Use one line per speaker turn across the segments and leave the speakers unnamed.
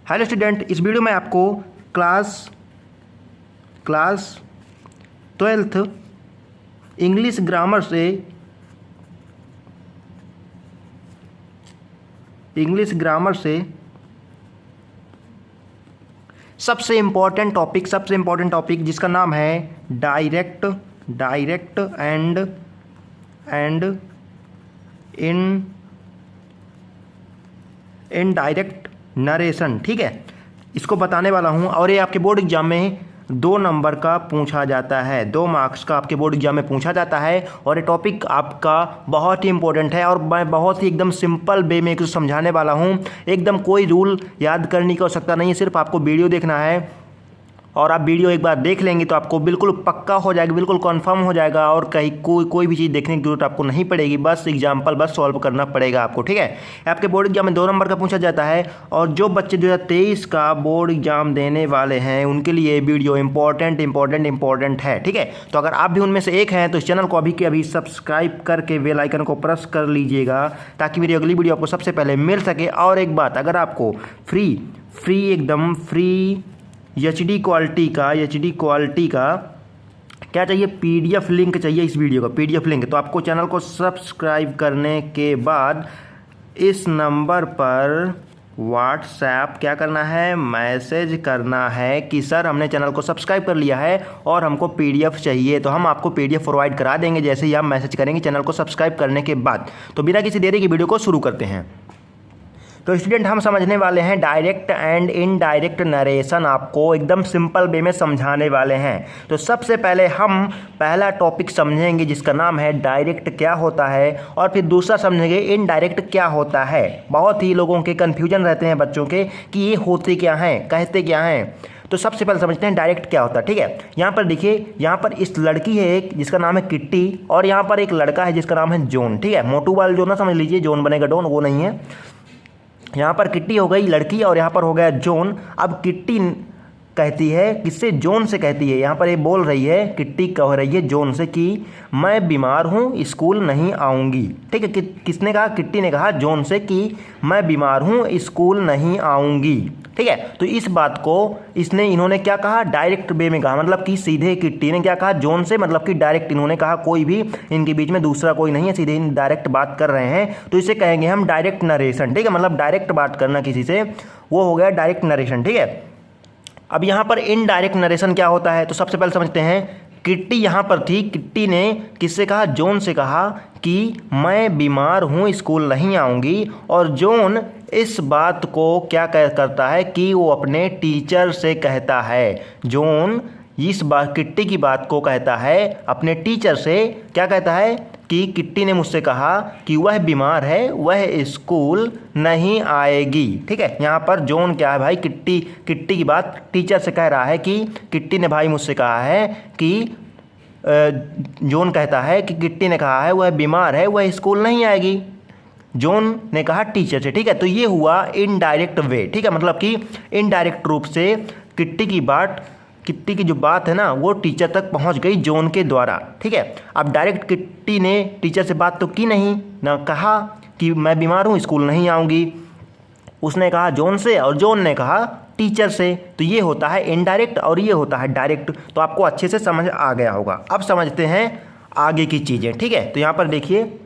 Hello student, इस video में आपको क्लास 12th इंग्लिश ग्रामर से सबसे इम्पोर्टेंट टॉपिक जिसका नाम है डायरेक्ट एंड इनडायरेक्ट नरेशन, ठीक है, इसको बताने वाला हूं। और ये आपके बोर्ड एग्जाम में 2 नंबर का पूछा जाता है, 2 मार्क्स का आपके बोर्ड एग्जाम में पूछा जाता है। और ये टॉपिक आपका बहुत ही इंपॉर्टेंट है और मैं बहुत ही एकदम सिंपल वे में इसको समझाने वाला हूँ। एकदम कोई रूल याद करने की आवश्यकता नहीं है, सिर्फ आपको वीडियो देखना है और आप वीडियो एक बार देख लेंगे तो आपको बिल्कुल पक्का हो जाएगा, बिल्कुल कंफर्म हो जाएगा और कहीं कोई भी चीज़ देखने की जरूरत आपको नहीं पड़ेगी। बस एग्जाम्पल बस सॉल्व करना पड़ेगा आपको, ठीक है। आपके बोर्ड एग्जाम में 2 नंबर का पूछा जाता है और जो बच्चे 2023 का बोर्ड एग्जाम देने वाले हैं उनके लिए वीडियो इंपॉर्टेंट है, ठीक है। तो अगर आप भी उनमें से एक हैं तो इस चैनल को अभी के अभी सब्सक्राइब करके बेल आइकन को प्रेस कर लीजिएगा ताकि मेरी अगली वीडियो आपको सबसे पहले मिल सके। और एक बात, अगर आपको एकदम फ्री HD क्वालिटी का क्या चाहिए, PDF लिंक चाहिए इस वीडियो का, PDF लिंक, तो आपको चैनल को सब्सक्राइब करने के बाद इस नंबर पर व्हाट्सएप क्या करना है, मैसेज करना है कि सर हमने चैनल को सब्सक्राइब कर लिया है और हमको PDF चाहिए। तो हम आपको PDF प्रोवाइड करा देंगे जैसे ही आप मैसेज करेंगे चैनल को सब्सक्राइब करने के बाद। तो बिना किसी देरी की वीडियो को शुरू करते हैं। तो स्टूडेंट, हम समझने वाले हैं डायरेक्ट एंड इनडायरेक्ट नरेशन, आपको एकदम सिंपल वे में समझाने वाले हैं। तो सबसे पहले हम पहला टॉपिक समझेंगे जिसका नाम है डायरेक्ट क्या होता है और फिर दूसरा समझेंगे इनडायरेक्ट क्या होता है। बहुत ही लोगों के कन्फ्यूजन रहते हैं बच्चों के कि ये होते क्या हैं, कहते क्या हैं। तो सबसे पहले समझते हैं डायरेक्ट क्या होता है, ठीक है। यहाँ पर देखिए, यहाँ पर इस लड़की है एक जिसका नाम है किट्टी और यहाँ पर एक लड़का है जिसका नाम है जॉन, ठीक है। मोटू वाला जो ना समझ लीजिए, जॉन बनेगा डॉन, वो नहीं है। यहाँ पर किट्टी हो गई लड़की और यहाँ पर हो गया जॉन। अब किट्टी कहती है किससे, जॉन से कहती है। यहाँ पर ये बोल रही है, किट्टी कह रही है जॉन से कि मैं बीमार हूँ, स्कूल नहीं आऊँगी, ठीक है। किसने कहा, किट्टी ने कहा जॉन से कि मैं बीमार हूँ, स्कूल नहीं आऊँगी, ठीक है। तो इस बात को इन्होंने क्या कहा, डायरेक्ट वे में कहा, मतलब कि सीधे किट्टी ने क्या कहा जॉन से, मतलब कि डायरेक्ट इन्होंने कहा, कोई भी इनके बीच में दूसरा कोई नहीं है, सीधे डायरेक्ट बात कर रहे हैं। तो इसे कहेंगे हम डायरेक्ट नरेशन, ठीक है। मतलब डायरेक्ट बात करना किसी से, वो हो गया डायरेक्ट नरेशन, ठीक है। अब यहाँ पर इनडायरेक्ट नरेशन क्या होता है, तो सबसे पहले समझते हैं। किट्टी यहाँ पर थी, किट्टी ने किससे कहा, जॉन से कहा कि मैं बीमार हूँ, स्कूल नहीं आऊँगी। और जॉन इस बात को क्या करता है कि वो अपने टीचर से कहता है। जॉन इस बात किट्टी की बात को कहता है अपने टीचर से, क्या कहता है कि किट्टी ने मुझसे कहा कि वह बीमार है, वह स्कूल नहीं आएगी, ठीक है। यहाँ पर जॉन क्या है भाई, किट्टी की बात टीचर से कह रहा है कि किट्टी ने भाई मुझसे कहा है कि जॉन कहता है कि किट्टी ने कहा है वह बीमार है, वह स्कूल नहीं आएगी। जॉन ने कहा टीचर से, ठीक है। तो ये हुआ इनडायरेक्ट वे, ठीक है। मतलब कि इनडायरेक्ट रूप से किट्टी की जो बात है ना वो टीचर तक पहुंच गई जॉन के द्वारा, ठीक है। अब डायरेक्ट किट्टी ने टीचर से बात तो की नहीं, ना कहा कि मैं बीमार हूँ, स्कूल नहीं आऊँगी। उसने कहा जॉन से और जॉन ने कहा टीचर से। तो ये होता है इनडायरेक्ट और ये होता है डायरेक्ट। तो आपको अच्छे से समझ आ गया होगा। अब समझते हैं आगे की चीज़ें, ठीक है। तो यहाँ पर देखिए,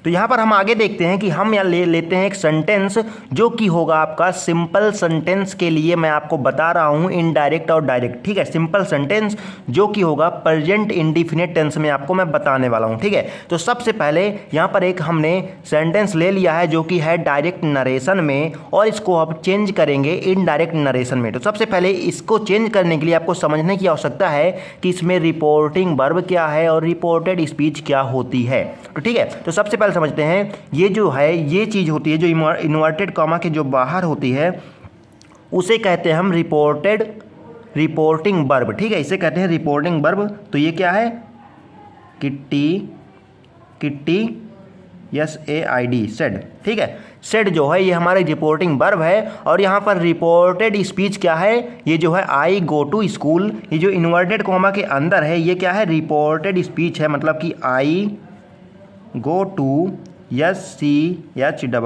तो यहाँ पर हम आगे देखते हैं कि हम यहाँ लेते हैं एक सेंटेंस जो कि होगा आपका सिंपल सेंटेंस के लिए मैं आपको बता रहा हूँ इनडायरेक्ट और डायरेक्ट, ठीक है। सिंपल सेंटेंस जो कि होगा प्रेजेंट इंडिफिनिट टेंस में आपको मैं बताने वाला हूँ, ठीक है। तो सबसे पहले यहाँ पर एक हमने सेंटेंस ले लिया है जो कि है डायरेक्ट नरेशन में और इसको अब चेंज करेंगे इनडायरेक्ट नरेशन में। तो सबसे पहले इसको चेंज करने के लिए आपको समझने की आवश्यकता है कि इसमें रिपोर्टिंग वर्ब क्या है और रिपोर्टेड स्पीच क्या होती है। तो ठीक है, तो सबसे पहले समझते हैं ये जो है ये चीज़ होती है जो इन्वर्टेड कॉमा के जो बाहर होती है उसे कहते हैं हम रिपोर्टिंग वर्ब, ठीक है, इसे कहते हैं रिपोर्टिंग वर्ब। तो ये क्या है, किट्टी SAID सेड, ठीक है। सेड जो है ये हमारी रिपोर्टिंग वर्ब है और यहाँ पर रिपोर्टेड स्पीच क्या है, ये जो है आई गो टू स्कूल, ये जो इन्वर्टेड कॉमा के अंदर है ये क्या है, रिपोर्टेड स्पीच है, मतलब कि I go to SCHOOL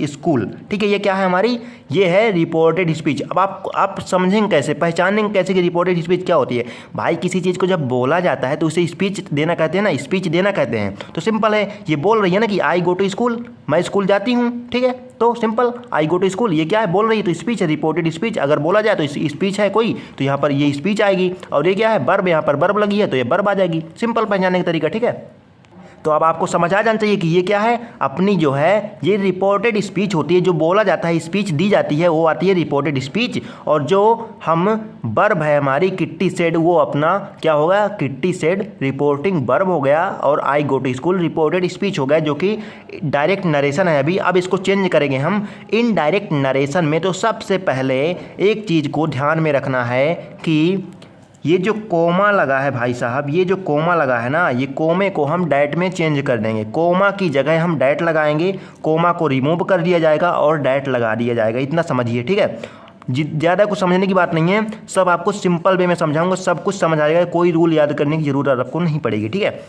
school, ठीक है। ये क्या है हमारी, ये है रिपोर्टेड स्पीच। अब आप समझेंगे कैसे, पहचानेंगे कैसे कि रिपोर्टेड स्पीच क्या होती है। भाई किसी चीज़ को जब बोला जाता है तो उसे स्पीच देना कहते हैं ना, स्पीच देना कहते हैं। तो सिंपल है, ये बोल रही है ना कि आई गो टू स्कूल, मैं स्कूल जाती हूँ, ठीक है। तो simple I go to school, ये क्या है, बोल रही है, तो स्पीच है, रिपोर्टेड स्पीच। अगर बोला जाए तो स्पीच है कोई, तो यहाँ पर ये स्पीच आएगी। और ये क्या है, वर्ब, यहाँ पर वर्ब लगी है तो ये वर्ब आ जाएगी। सिंपल पहचानने का तरीका, ठीक है। तो अब आपको समझ आ जाना चाहिए कि ये क्या है, अपनी जो है ये रिपोर्टेड स्पीच होती है। जो बोला जाता है, स्पीच दी जाती है, वो आती है रिपोर्टेड स्पीच। और जो हम वर्ब है हमारी किट्टी सेड, वो अपना क्या होगा, किट्टी सेड रिपोर्टिंग वर्ब हो गया। और I go to school reported speech हो गया, जो कि डायरेक्ट नरेशन है अभी। अब इसको चेंज करेंगे हम इनडायरेक्ट नरेशन में। तो सबसे पहले एक चीज़ को ध्यान में रखना है कि ये जो कोमा लगा है भाई साहब, ये जो कोमा लगा है ना, ये कोमे को हम डैट में चेंज कर देंगे। कोमा की जगह हम डैट लगाएंगे, कोमा को रिमूव कर दिया जाएगा और डैट लगा दिया जाएगा। इतना समझिए, ठीक है। ज़्यादा कुछ समझने की बात नहीं है, सब आपको सिंपल वे में समझाऊंगा, सब कुछ समझ आ जाएगा। कोई रूल याद करने की ज़रूरत आपको नहीं पड़ेगी, ठीक है।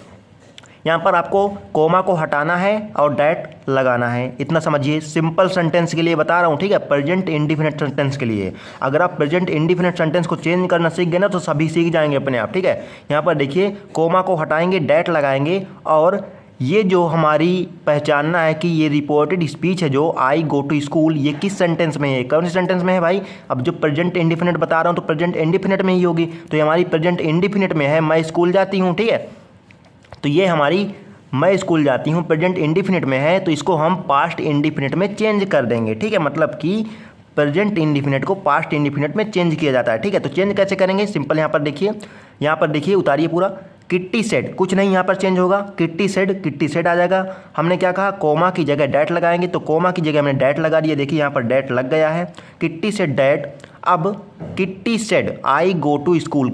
यहाँ पर आपको कोमा को हटाना है और डैट लगाना है, इतना समझिए। सिंपल सेंटेंस के लिए बता रहा हूँ, ठीक है, प्रेजेंट इंडिफिनिट सेंटेंस के लिए। अगर आप प्रेजेंट इंडिफिनिट सेंटेंस को चेंज करना सीख गए ना तो सभी सीख जाएंगे अपने आप, ठीक है। यहाँ पर देखिए, कोमा को हटाएंगे, डैट लगाएंगे। और ये जो हमारी पहचानना है कि ये रिपोर्टेड स्पीच है जो आई गो टू स्कूल, ये किस सेंटेंस में है, कौन से सेंटेंस में है भाई। अब जो प्रेजेंट इंडिफिनिट बता रहा हूँ तो प्रेजेंट इंडिफिनिट में ही होगी। तो ये हमारी प्रेजेंट इंडिफिनिट में है, मैं स्कूल जाती हूँ, ठीक है। तो ये हमारी मैं स्कूल जाती हूँ प्रेजेंट इंडिफिनिट में है, तो इसको हम पास्ट इंडिफिनिट में चेंज कर देंगे, ठीक है। मतलब कि प्रेजेंट इंडिफिनिट को पास्ट इंडिफिनिट में चेंज किया जाता है, ठीक है। तो चेंज कैसे करेंगे, सिंपल यहाँ पर देखिए, उतारिए पूरा। किट्टी सेड, कुछ नहीं यहाँ पर चेंज होगा, किट्टी सेड आ जाएगा। हमने क्या कहा, कोमा की जगह डैट लगाएंगे, तो कोमा की जगह हमने डैट लगा दिया। देखिए यहाँ पर डैट लग गया है, किट्टी सेड डैट। अब Kitty said I go to school,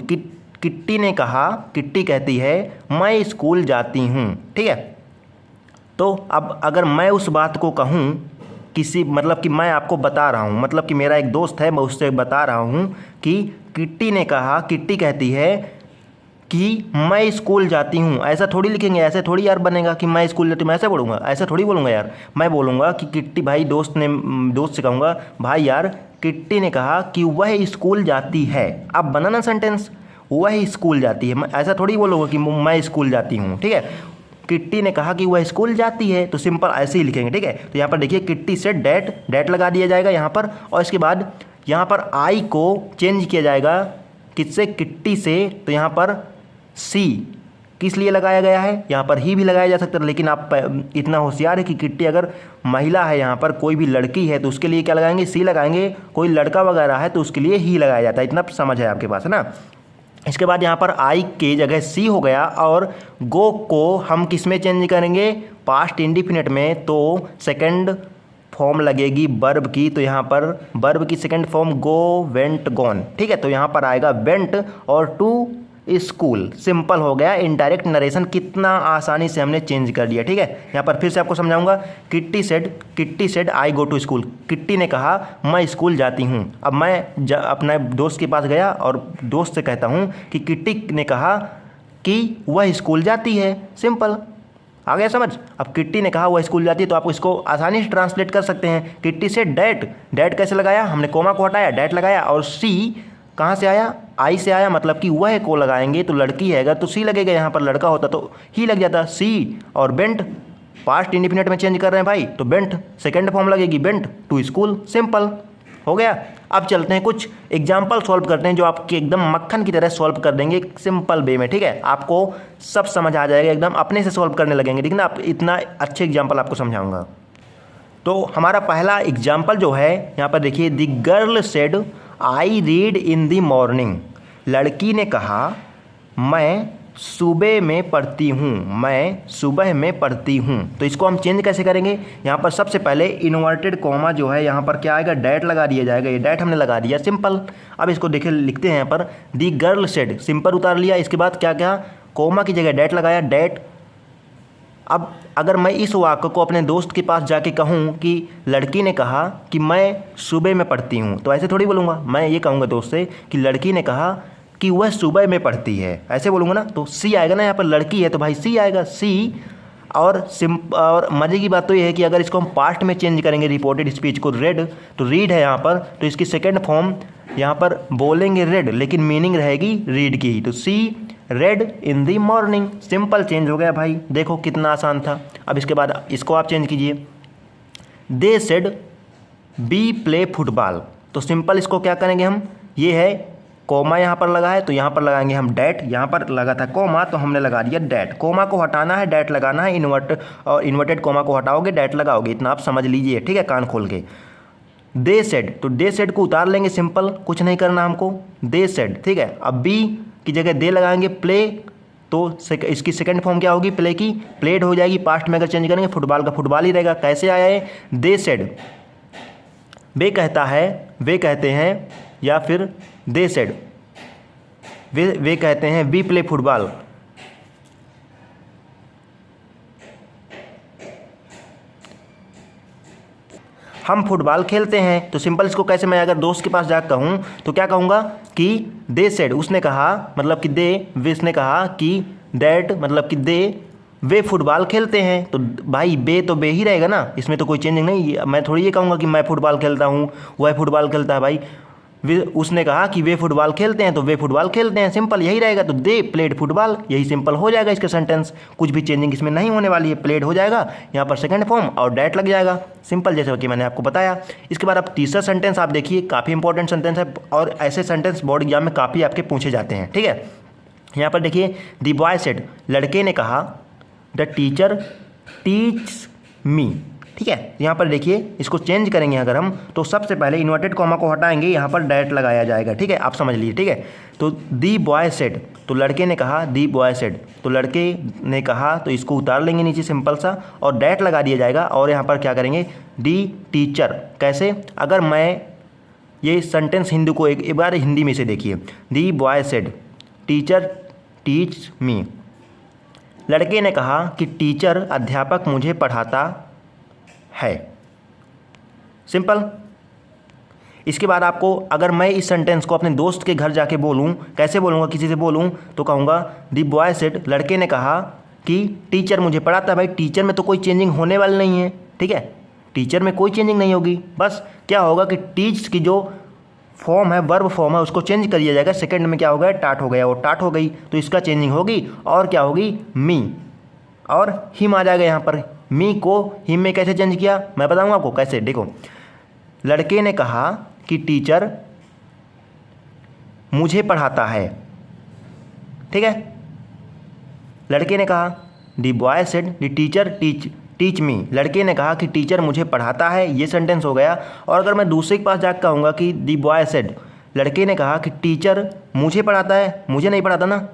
Kitty ने कहा, किट्टी कहती है मैं स्कूल जाती हूँ, ठीक है। तो अब अगर मैं उस बात को कहूँ किसी, मतलब कि मैं आपको बता रहा हूँ, मतलब कि मेरा एक दोस्त है, मैं उससे बता रहा हूँ कि किट्टी ने कहा, किट्टी कहती है कि मैं स्कूल जाती हूँ। ऐसा थोड़ी लिखेंगे, ऐसे थोड़ी यार बनेगा कि मैं स्कूल जाती हूँ, मैं ऐसे बोलूँगा, ऐसा थोड़ी बोलूँगा यार। मैं बोलूँगा कि किट्टी, भाई दोस्त से कहूँगा, भाई यार किट्टी ने कहा कि वह स्कूल जाती है। अब बना ना सेंटेंस, वह स्कूल जाती है। मैं ऐसा थोड़ी बोलूँगा कि मैं स्कूल जाती हूँ, ठीक है। किट्टी ने कहा कि वह स्कूल जाती है, तो सिंपल ऐसे ही लिखेंगे, ठीक है। तो यहाँ पर देखिए, किट्टी से डैट लगा दिया जाएगा यहाँ पर। और इसके बाद यहाँ पर आई को चेंज किया जाएगा, किससे, किट्टी से। तो यहाँ पर सी किस लिए लगाया गया है, यहाँ पर ही भी लगाया जा सकता है, लेकिन आप इतना होशियार है कि किट्टी अगर महिला है, यहाँ पर कोई भी लड़की है तो उसके लिए क्या लगाएंगे, सी लगाएंगे। कोई लड़का वगैरह है तो उसके लिए ही लगाया जाता है। इतना समझ है आपके पास, है ना। इसके बाद यहाँ पर आई के जगह सी हो गया। और गो को हम किस में चेंज करेंगे, पास्ट इंडिफिनिट में। तो सेकंड फॉर्म लगेगी वर्ब की, तो यहाँ पर वर्ब की सेकंड फॉर्म गो, वेंट, गॉन, ठीक है। तो यहाँ पर आएगा वेंट और टू स्कूल। सिंपल हो गया, इनडायरेक्ट नरेशन कितना आसानी से हमने चेंज कर दिया, ठीक है। यहाँ पर फिर से आपको समझाऊंगा। Kitty said I go to school, Kitty ने कहा मैं स्कूल जाती हूँ। अब मैं अपने दोस्त के पास गया और दोस्त से कहता हूँ कि किट्टी ने कहा कि वह स्कूल जाती है। सिंपल, आ गया समझ। अब किट्टी ने कहा वह स्कूल जाती है, तो आप इसको आसानी से ट्रांसलेट कर सकते हैं। किट्टी से डैट कैसे लगाया, हमने कोमा को हटाया, डैट लगाया। और सी कहाँ से आया, आई से आया, मतलब कि वह को लगाएंगे तो लड़की है, अगर तो सी लगेगा। यहाँ पर लड़का होता तो ही लग जाता, सी। और बेंट पास्ट इंडिफिनिट में चेंज कर रहे हैं भाई, तो बेंट सेकंड फॉर्म लगेगी, बेंट टू स्कूल। सिंपल हो गया। अब चलते हैं, कुछ एग्जाम्पल सॉल्व करते हैं जो आपके एकदम मक्खन की तरह सॉल्व कर देंगे सिंपल वे में, ठीक है। आपको सब समझ आ जाएगा, एकदम अपने से सॉल्व करने लगेंगे, ठीक है ना। आप इतना अच्छे एग्जाम्पल आपको समझाऊंगा। तो हमारा पहला एग्जाम्पल जो है यहाँ पर देखिए, the girl said I read in the morning. लड़की ने कहा मैं सुबह में पढ़ती हूँ, मैं सुबह में पढ़ती हूँ। तो इसको हम चेंज कैसे करेंगे, यहाँ पर सबसे पहले इन्वर्टेड कॉमा जो है यहाँ पर क्या आएगा, डैट लगा दिया जाएगा। ये डैट हमने लगा दिया, सिंपल। अब इसको देखिए, लिखते हैं यहाँ पर दी गर्ल सेड, सिंपल उतार लिया। इसके बाद क्या क्या, कॉमा की जगह डैट लगाया, डैट। अब अगर मैं इस वाक्य को अपने दोस्त के पास जाके कहूँ कि लड़की ने कहा कि मैं सुबह में पढ़ती हूँ, तो ऐसे थोड़ी बोलूँगा। मैं ये कहूँगा दोस्त से कि लड़की ने कहा कि वह सुबह में पढ़ती है, ऐसे बोलूँगा ना। तो सी आएगा ना, यहाँ पर लड़की है तो भाई सी आएगा, सी। और मज़े की बात तो ये है कि अगर इसको हम पास्ट में चेंज करेंगे रिपोर्टेड स्पीच को रेड, तो रीड है यहाँ पर, तो इसकी सेकेंड फॉर्म यहाँ पर बोलेंगे रेड, लेकिन मीनिंग रहेगी रीड की ही, तो सी रेड इन दी मॉर्निंग। सिंपल चेंज हो गया भाई, देखो कितना आसान था। अब इसके बाद इसको आप चेंज कीजिए, they said we play football, तो सिंपल इसको क्या करेंगे हम, ये है कोमा यहाँ पर लगा है तो यहाँ पर लगाएंगे हम डैट, यहाँ पर लगा था कोमा तो हमने लगा दिया डैट, कोमा को हटाना है डैट लगाना है, इन्वर्टेड कोमा को हटाओगे डैट लगाओगे, इतना आप समझ लीजिए, ठीक है, कान खोल के। दे सेड, तो दे सेड को उतार लेंगे, सिंपल, कुछ नहीं करना हमको, दे सेड, ठीक है। अब बी की जगह दे लगाएंगे प्ले, तो इसकी सेकंड फॉर्म क्या होगी, प्ले की, प्लेड हो जाएगी, पास्ट में अगर चेंज करेंगे फुटबॉल का फुटबॉल ही रहेगा। कैसे आया है, दे सेड, वे कहता है, वे कहते हैं, या फिर दे सेड, वे कहते हैं वी प्ले फुटबॉल, हम फुटबॉल खेलते हैं। तो सिंपल इसको कैसे, मैं अगर दोस्त के पास जाकर कहूँ तो क्या कहूँगा कि दे सेड, उसने कहा, मतलब कि दे, उसने कहा कि दैट, मतलब कि दे वे फुटबॉल खेलते हैं, तो भाई बे तो बे ही रहेगा ना, इसमें तो कोई चेंजिंग नहीं। मैं थोड़ी ये कहूँगा कि मैं फुटबॉल खेलता हूँ वह फुटबॉल खेलता है, भाई उसने कहा कि वे फुटबॉल खेलते हैं तो वे फुटबॉल खेलते हैं, सिंपल यही रहेगा। तो दे प्लेड फुटबॉल, यही सिंपल हो जाएगा इसका सेंटेंस, कुछ भी चेंजिंग इसमें नहीं होने वाली है, प्लेड हो जाएगा यहाँ पर सेकंड फॉर्म और डैट लग जाएगा, सिंपल, जैसे कि मैंने आपको बताया। इसके बाद आप तीसरा सेंटेंस आप देखिए, काफ़ी इंपॉर्टेंट सेंटेंस है और ऐसे सेंटेंस बोर्ड एग्जाम में काफ़ी आपके पूछे जाते हैं, ठीक है। यहाँ पर देखिए, द बॉय सेड, लड़के ने कहा, द टीचर टीच मी, ठीक है। यहाँ पर देखिए, इसको चेंज करेंगे अगर हम, तो सबसे पहले इन्वर्टेड कॉमा को हटाएंगे, यहाँ पर डैट लगाया जाएगा, ठीक है, आप समझ लीजिए, ठीक है। तो दी बॉय सेड, तो लड़के ने कहा, दी बॉय सेड, तो लड़के ने कहा, तो इसको उतार लेंगे नीचे सिंपल सा और डैट लगा दिया जाएगा। और यहाँ पर क्या करेंगे, दी टीचर, कैसे, अगर मैं ये सेंटेंस हिंदी को एक बार हिंदी में से देखिए, दी boy said teacher teach me, लड़के ने कहा कि टीचर अध्यापक मुझे पढ़ाता है, सिंपल। इसके बाद आपको, अगर मैं इस सेंटेंस को अपने दोस्त के घर जाके बोलूं, कैसे बोलूँगा, किसी से बोलूं, तो कहूँगा दी बॉय सेड, लड़के ने कहा कि टीचर मुझे पढ़ाता है। भाई टीचर में तो कोई चेंजिंग होने वाली नहीं है, ठीक है, टीचर में कोई चेंजिंग नहीं होगी, बस क्या होगा कि टीच की जो फॉर्म है, वर्ब फॉर्म है, उसको चेंज कर दिया जाएगा, सेकंड में क्या हो गया, टाट हो गया, वो टाट हो गई तो इसका चेंजिंग होगी, और क्या होगी, मी और हिम आ जाएगा। यहाँ पर मी को हिम में कैसे चेंज किया, मैं बताऊंगा आपको कैसे, देखो, लड़के ने कहा कि टीचर मुझे पढ़ाता है, ठीक है, लड़के ने कहा, the boy said the teacher teach me, लड़के ने कहा कि टीचर मुझे पढ़ाता है, ये सेंटेंस हो गया। और अगर मैं दूसरे के पास जाकर कहूँगा कि द बॉय सेड, लड़के ने कहा कि टीचर मुझे पढ़ाता है, मुझे नहीं पढ़ाता ना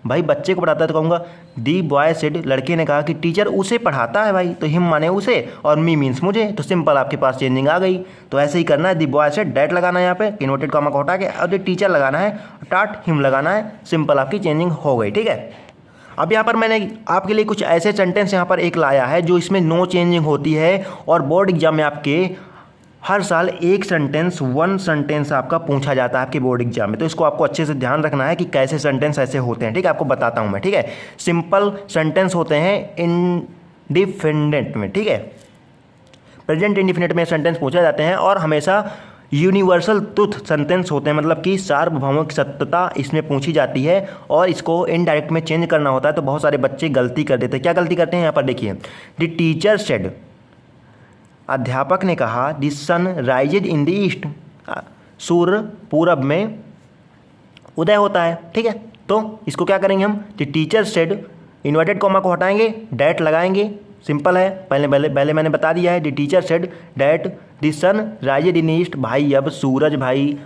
भाई, बच्चे को पढ़ाता है, तो कहूँगा दी बॉय सेड, लड़के ने कहा कि टीचर उसे पढ़ाता है, भाई तो हिम माने उसे और मी मीन्स मुझे, तो सिंपल आपके पास चेंजिंग आ गई। तो ऐसे ही करना है, दी बॉय सेड डैट लगाना है यहाँ पे, इन्वर्टेड कॉमा को हटा के, और दी टीचर लगाना है, टाट हिम लगाना है, सिंपल आपकी चेंजिंग हो गई, ठीक है। अब यहाँ पर मैंने आपके लिए कुछ ऐसे सेंटेंस यहाँ पर एक लाया है जो इसमें नो चेंजिंग होती है, और बोर्ड एग्जाम में आपके हर साल एक सेंटेंस, वन सेंटेंस आपका पूछा जाता है आपके बोर्ड एग्जाम में। तो इसको आपको अच्छे से ध्यान रखना है कि कैसे सेंटेंस ऐसे होते हैं, ठीक है, आपको बताता हूँ मैं, ठीक है। सिंपल सेंटेंस होते हैं इंडिफिनिट में, ठीक है, प्रेजेंट इंडिफिनिट में सेंटेंस पूछे जाते हैं, और हमेशा यूनिवर्सल ट्रुथ सेंटेंस होते हैं, मतलब कि सार्वभौमिक सत्यता इसमें पूछी जाती है, और इसको इनडायरेक्ट में चेंज करना होता है। तो बहुत सारे बच्चे गलती कर देते हैं, क्या गलती करते हैं, यहाँ पर देखिए, द टीचर सेड, अध्यापक ने कहा, the sun rises in the east, सूर्य पूरब में उदय होता है, ठीक है। तो इसको क्या करेंगे हम, the teacher said, inverted comma को हटाएंगे, डैट लगाएंगे, सिंपल है, पहले मैंने बता दिया है, the teacher said that the sun rises in east, भाई अब सूरज भाई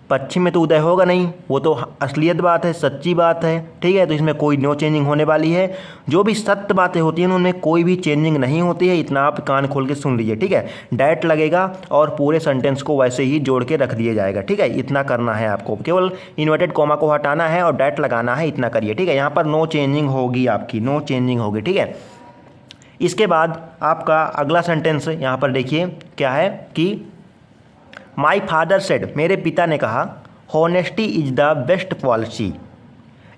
पश्चिम में तो उदय होगा नहीं, वो तो असलियत बात है, सच्ची बात है, ठीक है। तो इसमें कोई नो चेंजिंग होने वाली है, जो भी सत्य बातें होती हैं उनमें कोई भी चेंजिंग नहीं होती है, इतना आप कान खोल के सुन लीजिए, ठीक है। डैट लगेगा और पूरे सेंटेंस को वैसे ही जोड़ के रख दिया जाएगा, ठीक है, इतना करना है आपको, केवल इन्वर्टेड कॉमा को हटाना है और डैट लगाना है, इतना करिए, ठीक है। यहाँ पर नो चेंजिंग होगी, आपकी नो चेंजिंग होगी, ठीक है। इसके बाद आपका अगला सेंटेंस यहाँ पर देखिए क्या है कि माई फादर सेड, मेरे पिता ने कहा, honesty is the best policy,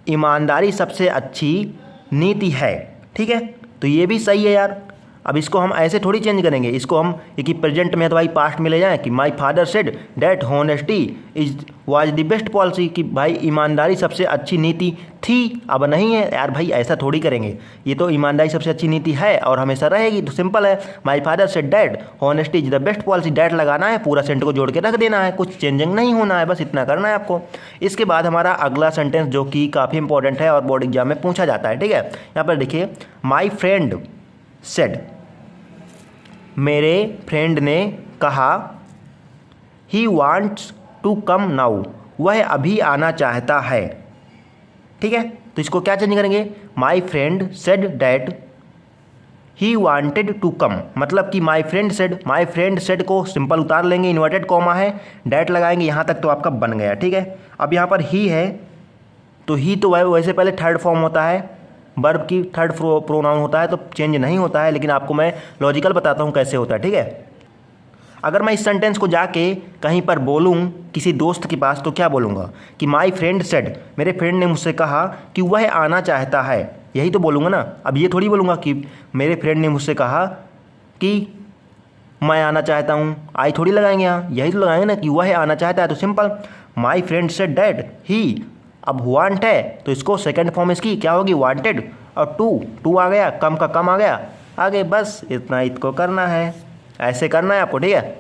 ईमानदारी सबसे अच्छी नीति है, ठीक है। तो ये भी सही है यार। अब इसको हम ऐसे थोड़ी चेंज करेंगे, इसको हम एक ही प्रेजेंट में तो भाई पास्ट में ले जाएं कि my father said that honesty is was the best policy, कि भाई ईमानदारी सबसे अच्छी नीति थी, अब नहीं है यार भाई, ऐसा थोड़ी करेंगे। ये तो ईमानदारी सबसे अच्छी नीति है और हमेशा रहेगी, तो सिंपल है, my father said that honesty is the best policy, that लगाना है, पूरा सेंटेंस को जोड़ के रख देना है, कुछ चेंजिंग नहीं होना है, बस इतना करना है आपको। इसके बाद हमारा अगला सेंटेंस जो कि काफ़ी इंपॉर्टेंट है और बोर्ड एग्जाम में पूछा जाता है, ठीक है। यहाँ पर देखिए, माई फ्रेंड सेड, मेरे फ्रेंड ने कहा, he wants to come now, वह अभी आना चाहता है, ठीक है। तो इसको क्या चेंज करेंगे, my friend said that he wanted to come, मतलब कि माई फ्रेंड सेड को सिंपल उतार लेंगे, इन्वर्टेड कॉमा है, डैट लगाएंगे, यहाँ तक तो आपका बन गया, ठीक है। अब यहाँ पर ही है, तो ही तो वैसे पहले थर्ड फॉर्म होता है, वर्ब की थर्ड प्रोनाउन होता है, तो चेंज नहीं होता है, लेकिन आपको मैं लॉजिकल बताता हूँ कैसे होता है, ठीक है। अगर मैं इस सेंटेंस को जाके कहीं पर बोलूँ किसी दोस्त के पास, तो क्या बोलूँगा कि माई फ्रेंड सेड, मेरे फ्रेंड ने मुझसे कहा कि वह आना चाहता है, यही तो बोलूँगा ना। अब ये थोड़ी बोलूँगा कि मेरे फ्रेंड ने मुझसे कहा कि मैं आना चाहता हूँ, आई थोड़ी लगाएंगे यहाँ, यही तो लगाएंगे ना कि वह आना चाहता है, तो simple my friend said that ही, अब वांट है तो इसको सेकंड फॉर्म इसकी क्या होगी, वांटेड, और टू आ गया, कम का कम आ गया आगे, बस इतना इसको करना है, ऐसे करना है आपको, ठीक है।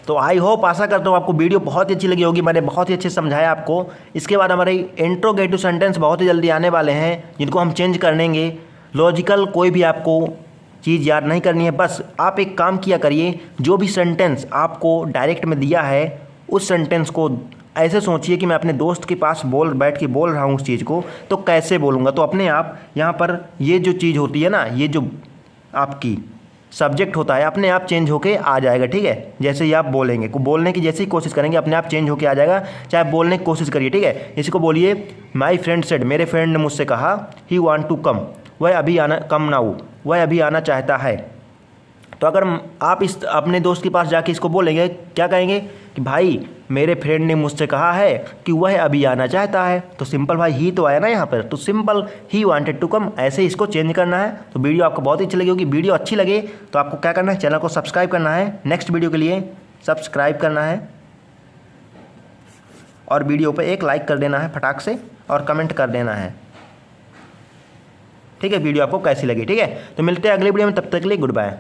तो आई होप, आशा करता हूँ आपको वीडियो बहुत ही अच्छी लगी होगी, मैंने बहुत ही अच्छे समझाया आपको। इसके बाद हमारे इंट्रोगेटिव सेंटेंस बहुत ही जल्दी आने वाले हैं, जिनको हम चेंज करेंगे। लॉजिकल कोई भी आपको चीज़ याद नहीं करनी है, बस आप एक काम किया करिए, जो भी सेंटेंस आपको डायरेक्ट में दिया है उस सेंटेंस को ऐसे सोचिए कि मैं अपने दोस्त के पास बैठ के बोल रहा हूँ उस चीज़ को, तो कैसे बोलूँगा। तो अपने आप यहाँ पर ये जो चीज़ होती है ना, ये जो आपकी सब्जेक्ट होता है, अपने आप चेंज होके आ जाएगा, ठीक है। जैसे ही आप बोलेंगे, बोलने की जैसे ही कोशिश करेंगे, अपने आप चेंज होके आ जाएगा, चाहे बोलने की कोशिश करिए, ठीक है। इसी को बोलिए, माई फ्रेंड सेड, मेरे फ्रेंड ने मुझसे कहा, ही वांट टू कम, वह अभी आना, कम नाउ, वह अभी आना चाहता है। तो अगर आप इस अपने दोस्त के पास जाके इसको बोलेंगे, क्या कहेंगे कि भाई मेरे फ्रेंड ने मुझसे कहा है कि वह अभी आना चाहता है, तो सिंपल भाई ही तो आया ना यहाँ पर, तो simple he wanted to come, ऐसे इसको चेंज करना है। तो वीडियो आपको बहुत ही अच्छी लगी होगी। वीडियो अच्छी लगे तो आपको क्या करना है, चैनल को सब्सक्राइब करना है, नेक्स्ट वीडियो के लिए सब्सक्राइब करना है, और वीडियो पर एक लाइक कर देना है फटाक से, और कमेंट कर देना है, ठीक है। वीडियो आपको कैसी लगी, ठीक है। तो मिलते हैं अगले वीडियो में, तब तक के लिए गुड बाय।